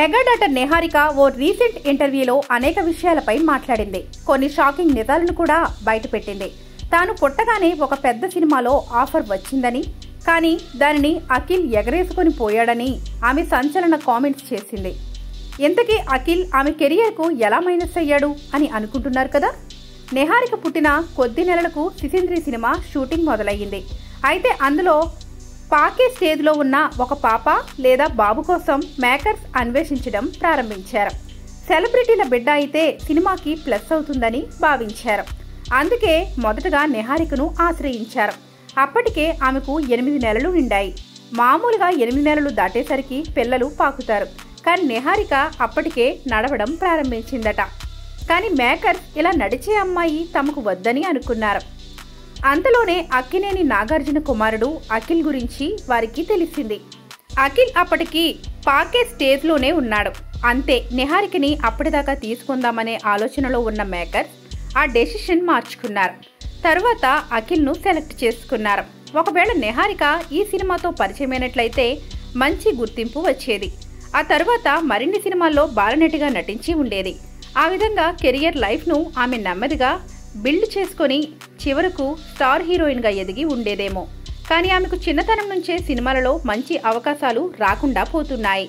Mega daughter Niharika ఓ recent ఇంటర్వ్యూలో అనేక విషయాలపై మాట్లాడింది. కొన్ని షాకింగ్ నిజాలను కూడా బయటపెట్టింది. తాను పుట్టగానే ఒక పెద్ద సినిమాలో ఆఫర్ వచ్చిందని, కానీ దానిని అఖిల్ ఎగరేసుకొని పోయాడని ఆమె సంచలన కామెంట్స్ చేసింది. ఇంతకీ అఖిల్ ఆమె కెరియర్కు ఎలా మైనస్ అయ్యాడు అని అనుకుంటున్నారు కదా. నిహారిక పుట్టిన కొద్ది నెలలకు సిసింద్రి సినిమా షూటింగ్ మొదలయ్యింది. అయితే అందులో పాకే స్టేజ్లో ఉన్న ఒక పాప లేదా బాబు కోసం మేకర్స్ అన్వేషించడం ప్రారంభించారు. సెలబ్రిటీల బిడ్డ అయితే సినిమాకి ప్లస్ అవుతుందని భావించారు. అందుకే మొదటగా నిహారికను ఆశ్రయించారు. అప్పటికే ఆమెకు 8 నెలలు నిండాయి. మామూలుగా 8 నెలలు దాటేసరికి పిల్లలు పాకుతారు. కానీ నిహారిక అప్పటికే నడవడం ప్రారంభించిందట. కానీ మేకర్స్ ఇలా నడిచే అమ్మాయి తమకు వద్దని అనుకున్నారు. అంతలోనే అక్కినేని నాగార్జున కుమారుడు అఖిల్ గురించి వారికి తెలిసింది. అఖిల్ అప్పటికి పాకే స్టేజ్లోనే ఉన్నాడు. అంతే, నిహారికని అప్పటిదాకా తీసుకుందామనే ఆలోచనలో ఉన్న మేకర్స్ ఆ డెసిషన్ మార్చుకున్నారు. తర్వాత అఖిల్ను సెలెక్ట్ చేసుకున్నారు. ఒకవేళ నిహారిక ఈ సినిమాతో పరిచయమైనట్లయితే మంచి గుర్తింపు వచ్చేది. ఆ తర్వాత మరిన్ని సినిమాల్లో బాలనటిగా నటించి ఉండేది. ఆ విధంగా కెరియర్ లైఫ్ను ఆమె నెమ్మదిగా బిల్డ్ చేసుకొని చివరకు స్టార్ హీరోయిన్గా ఎదిగి ఉండేదేమో. కానీ ఆమెకు చిన్నతనం నుంచే సినిమాలలో మంచి అవకాశాలు రాకుండా పోతున్నాయి.